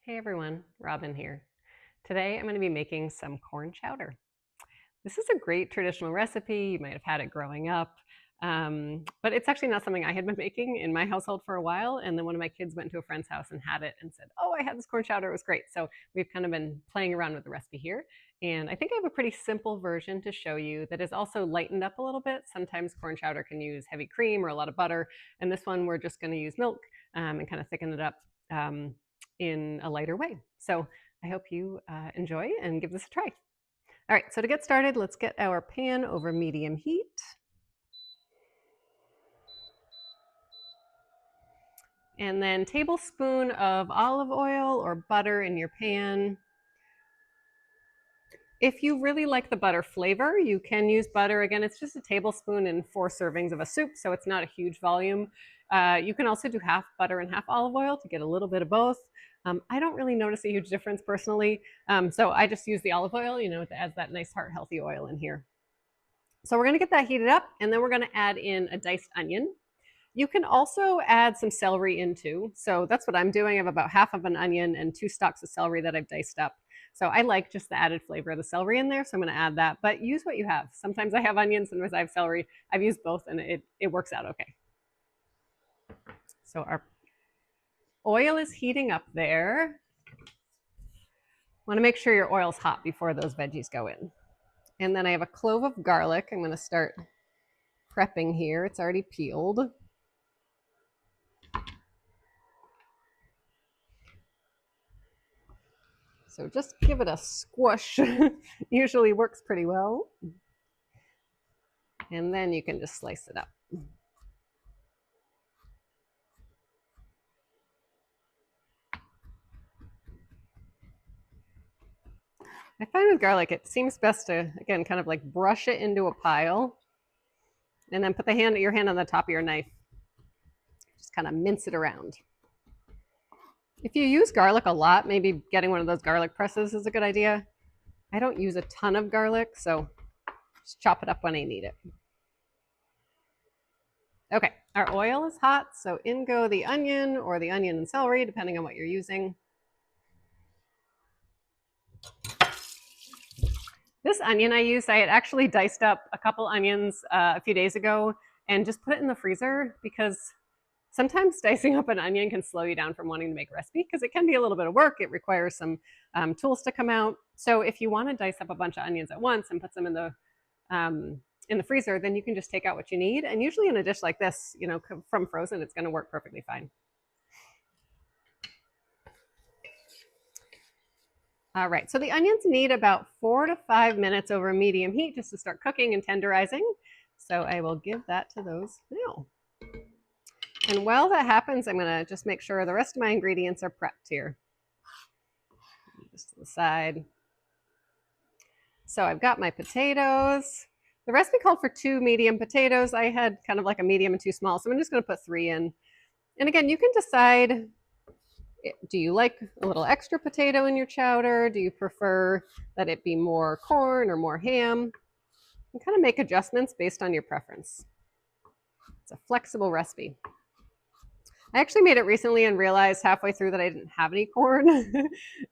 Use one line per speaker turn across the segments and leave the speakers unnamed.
Hey everyone, Robin here. Today I'm going to be making some corn chowder. This is a great traditional recipe. You might have had it growing up, but it's actually not something I had been making in my household for a while. And then one of my kids went to a friend's house and had it and said, "Oh, I had this corn chowder. It was great." So we've kind of been playing around with the recipe here. And I think I have a pretty simple version to show you that is also lightened up a little bit. Sometimes corn chowder can use heavy cream or a lot of butter. And this one, we're just going to use milk and kind of thicken it up in a lighter way. So I hope you enjoy and give this a try. All right, so to get started, let's get our pan over medium heat. And then tablespoon of olive oil or butter in your pan. If you really like the butter flavor, you can use butter. Again, it's just a tablespoon in 4 servings of a soup, so it's not a huge volume. You can also do half butter and half olive oil to get a little bit of both. I don't really notice a huge difference personally, so I just use the olive oil, it adds that nice heart healthy oil in here. So we're going to get that heated up, and then we're going to add in a diced onion. You can also add some celery in too. So that's what I'm doing. I have about half of an onion and 2 stalks of celery that I've diced up. So I like just the added flavor of the celery in there. So I'm going to add that, but use what you have. Sometimes I have onions, sometimes I have celery. I've used both and it works out okay. So our oil is heating up there. Want to make sure your oil's hot before those veggies go in. And then I have a clove of garlic. I'm going to start prepping here. It's already peeled. So just give it a squish. Usually works pretty well. And then you can just slice it up. I find with garlic, it seems best to, again, kind of like brush it into a pile and then put your hand on the top of your knife. Just kind of mince it around. If you use garlic a lot, maybe getting one of those garlic presses is a good idea. I don't use a ton of garlic, so just chop it up when I need it. Okay, our oil is hot, so in go the onion or the onion and celery, depending on what you're using. This onion I used, I had actually diced up a couple onions a few days ago and just put it in the freezer because sometimes dicing up an onion can slow you down from wanting to make a recipe because it can be a little bit of work. It requires some tools to come out. So if you want to dice up a bunch of onions at once and put them in the freezer, then you can just take out what you need. And usually in a dish like this, from frozen, it's going to work perfectly fine. All right, so the onions need about 4 to 5 minutes over medium heat just to start cooking and tenderizing. So I will give that to those now. And while that happens, I'm gonna just make sure the rest of my ingredients are prepped here. Just to the side. So I've got my potatoes. The recipe called for 2 medium potatoes. I had kind of like a medium and 2 small, so I'm just gonna put 3 in. And again, you can decide, do you like a little extra potato in your chowder? Do you prefer that it be more corn or more ham? You can kind of make adjustments based on your preference. It's a flexible recipe. I actually made it recently and realized halfway through that I didn't have any corn.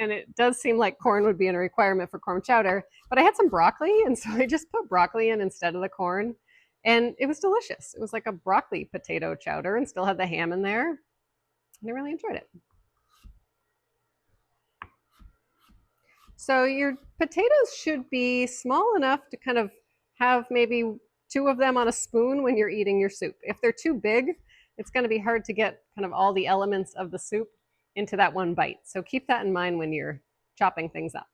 And it does seem like corn would be a requirement for corn chowder. But I had some broccoli, and so I just put broccoli in instead of the corn. And it was delicious. It was like a broccoli potato chowder and still had the ham in there. And I really enjoyed it. So your potatoes should be small enough to kind of have maybe 2 of them on a spoon when you're eating your soup. If they're too big, it's going to be hard to get kind of all the elements of the soup into that one bite. So keep that in mind when you're chopping things up.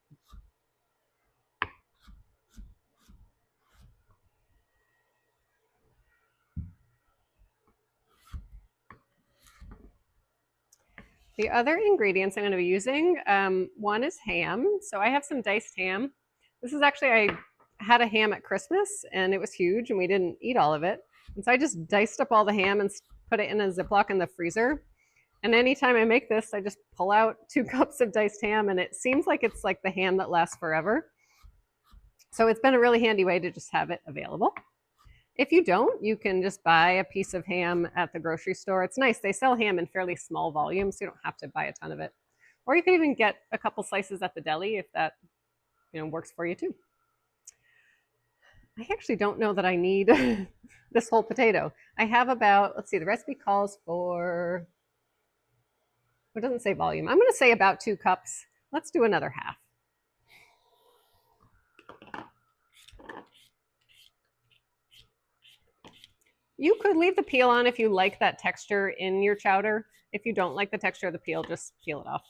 The other ingredients I'm going to be using, one is ham. So I have some diced ham. This is actually, I had a ham at Christmas and it was huge and we didn't eat all of it. And so I just diced up all the ham and put it in a Ziploc in the freezer. And anytime I make this, I just pull out 2 cups of diced ham and it seems like it's like the ham that lasts forever. So it's been a really handy way to just have it available. If you don't, you can just buy a piece of ham at the grocery store. It's nice. They sell ham in fairly small volumes, so you don't have to buy a ton of it. Or you could even get a couple slices at the deli if that works for you too. I actually don't know that I need this whole potato. I have about, let's see, the recipe calls for, it doesn't say volume. I'm going to say about 2 cups. Let's do another half. You could leave the peel on if you like that texture in your chowder. If you don't like the texture of the peel, just peel it off.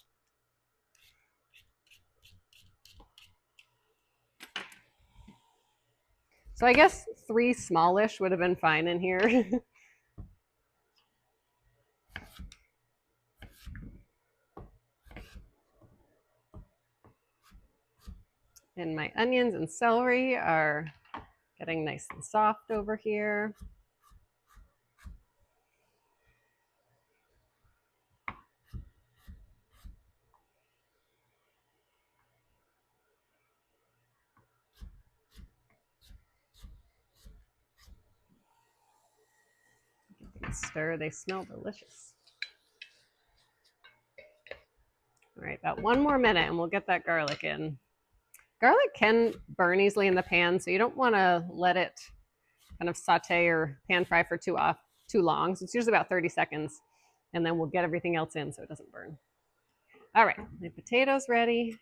So I guess 3 smallish would have been fine in here. And my onions and celery are getting nice and soft over here. Stir, they smell delicious. All right, about 1 more minute and we'll get that garlic in. Garlic can burn easily in the pan, so you don't want to let it kind of saute or pan fry for too long. So it's usually about 30 seconds, and then we'll get everything else in so it doesn't burn. All right, my potatoes ready.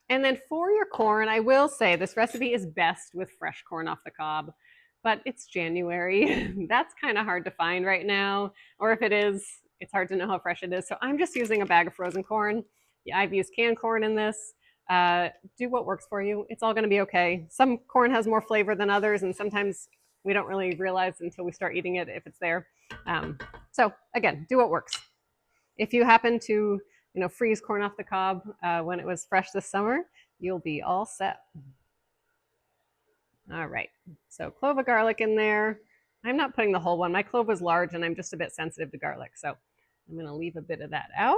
And then for your corn, I will say this recipe is best with fresh corn off the cob, but it's January. That's kind of hard to find right now, or if it is, it's hard to know how fresh it is. So I'm just using a bag of frozen corn. Yeah, I've used canned corn in this. Do what works for you. It's all going to be okay. Some corn has more flavor than others, and sometimes we don't really realize until we start eating it if it's there. So again, do what works. If you happen to freeze corn off the cob when it was fresh this summer, you'll be all set. All right, so clove of garlic in there. I'm not putting the whole one. My clove was large and I'm just a bit sensitive to garlic, so I'm going to leave a bit of that out.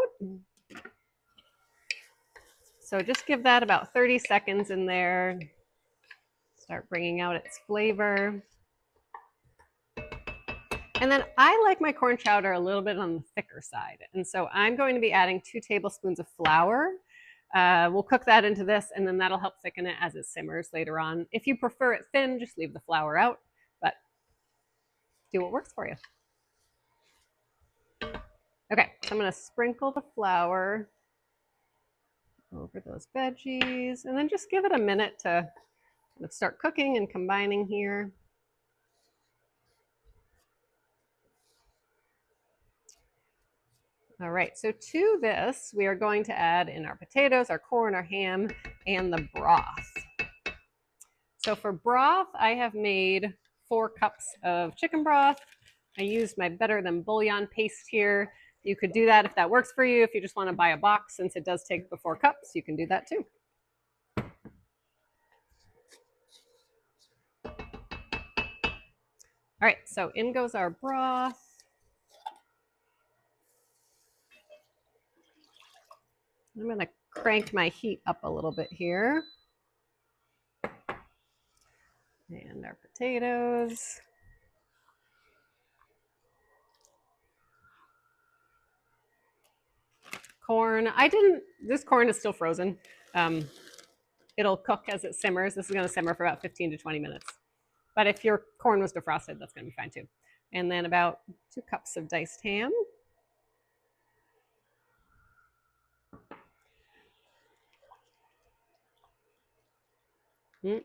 So just give that about 30 seconds in there. Start bringing out its flavor. And then I like my corn chowder a little bit on the thicker side. And so I'm going to be adding 2 tablespoons of flour. We'll cook that into this, and then that'll help thicken it as it simmers later on. If you prefer it thin, just leave the flour out, but do what works for you. Okay, so I'm going to sprinkle the flour over those veggies, and then just give it a minute to start cooking and combining here. All right, so to this, we are going to add in our potatoes, our corn, our ham, and the broth. So for broth, I have made 4 cups of chicken broth. I used my Better Than Bouillon paste here. You could do that if that works for you. If you just want to buy a box, since it does take the 4 cups, you can do that too. All right, so in goes our broth. I'm going to crank my heat up a little bit here. And our potatoes. Corn. This corn is still frozen. It'll cook as it simmers. This is going to simmer for about 15 to 20 minutes. But if your corn was defrosted, that's going to be fine too. And then about 2 cups of diced ham. And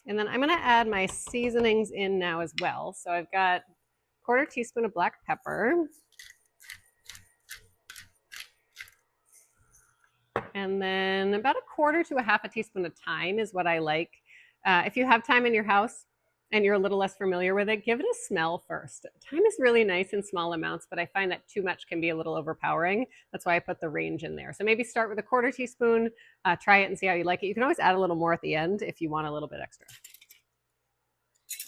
then I'm going to add my seasonings in now as well. So I've got 1/4 teaspoon of black pepper. And then about 1/4 to 1/2 teaspoon of thyme is what I like. If you have thyme in your house and you're a little less familiar with it, give it a smell first. Thyme is really nice in small amounts, but I find that too much can be a little overpowering. That's why I put the range in there. So maybe start with 1/4 teaspoon, try it and see how you like it. You can always add a little more at the end if you want a little bit extra.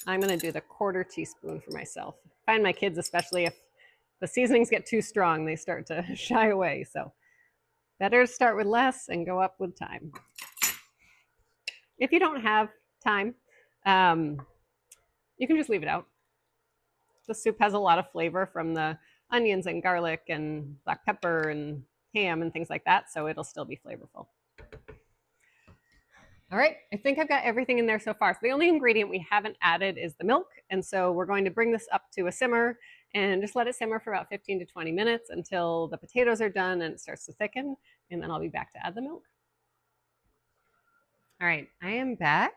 I'm going to do the 1/4 teaspoon for myself. I find my kids, especially if the seasonings get too strong, they start to shy away. So better to start with less and go up with thyme. If you don't have thyme, you can just leave it out. The soup has a lot of flavor from the onions and garlic and black pepper and ham and things like that, so it'll still be flavorful. All right, I think I've got everything in there so far. So the only ingredient we haven't added is the milk. And so we're going to bring this up to a simmer and just let it simmer for about 15 to 20 minutes until the potatoes are done and it starts to thicken. And then I'll be back to add the milk. All right, I am back.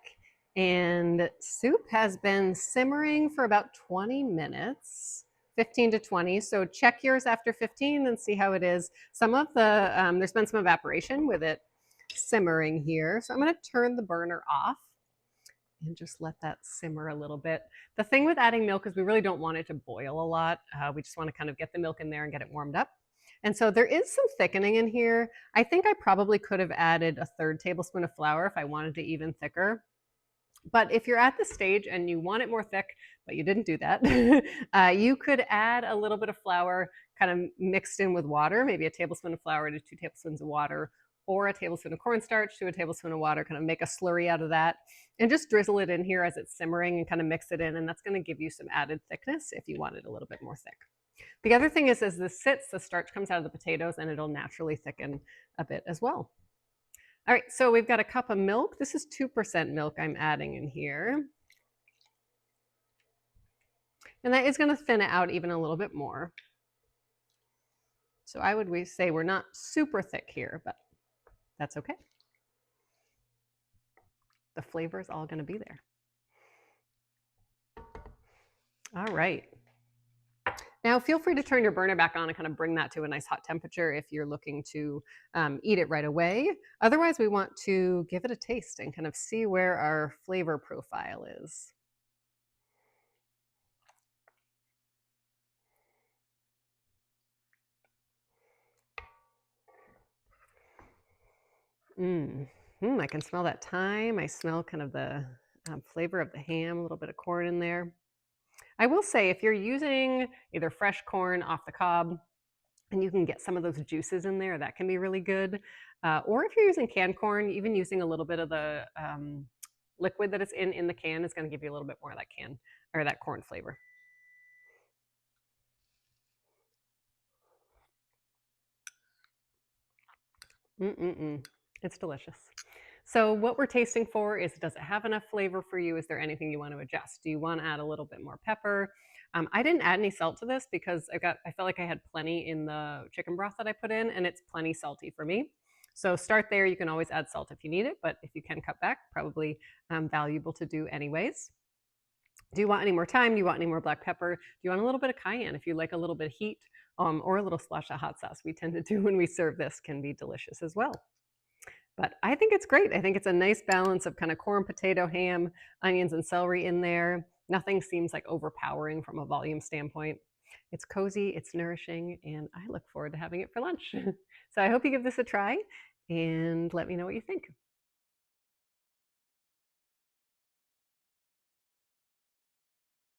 And soup has been simmering for about 20 minutes. 15 to 20. So check yours after 15 and see how it is. Some of the, there's been some evaporation with it simmering here. So I'm going to turn the burner off and just let that simmer a little bit. The thing with adding milk is we really don't want it to boil a lot. We just want to kind of get the milk in there and get it warmed up. And so there is some thickening in here. I think I probably could have added a 1/3 tablespoon of flour if I wanted it even thicker. But if you're at the stage and you want it more thick, but you didn't do that, you could add a little bit of flour kind of mixed in with water, maybe a tablespoon of flour to 2 tablespoons of water, or a tablespoon of cornstarch to a tablespoon of water, kind of make a slurry out of that, and just drizzle it in here as it's simmering and kind of mix it in, and that's going to give you some added thickness if you want it a little bit more thick. The other thing is, as this sits, the starch comes out of the potatoes and it'll naturally thicken a bit as well. All right, so we've got a cup of milk. This is 2% milk I'm adding in here. And that is going to thin it out even a little bit more. So I would say we're not super thick here, but that's okay. The flavor is all going to be there. All right. Now feel free to turn your burner back on and kind of bring that to a nice hot temperature if you're looking to eat it right away. Otherwise, we want to give it a taste and kind of see where our flavor profile is. I can smell that thyme. I smell kind of the flavor of the ham, a little bit of corn in there. I will say, if you're using either fresh corn off the cob, and you can get some of those juices in there, that can be really good. Or if you're using canned corn, even using a little bit of the liquid that it's in the can is going to give you a little bit more of that can or that corn flavor. It's delicious. So what we're tasting for is, does it have enough flavor for you? Is there anything you want to adjust? Do you want to add a little bit more pepper? I didn't add any salt to this because I felt like I had plenty in the chicken broth that I put in, and it's plenty salty for me. So start there. You can always add salt if you need it, but if you can cut back, probably valuable to do anyways. Do you want any more thyme? Do you want any more black pepper? Do you want a little bit of cayenne if you like a little bit of heat, or a little splash of hot sauce we tend to do when we serve this can be delicious as well. But I think it's great. I think it's a nice balance of kind of corn, potato, ham, onions, and celery in there. Nothing seems like overpowering from a volume standpoint. It's cozy, it's nourishing, and I look forward to having it for lunch. So I hope you give this a try and let me know what you think.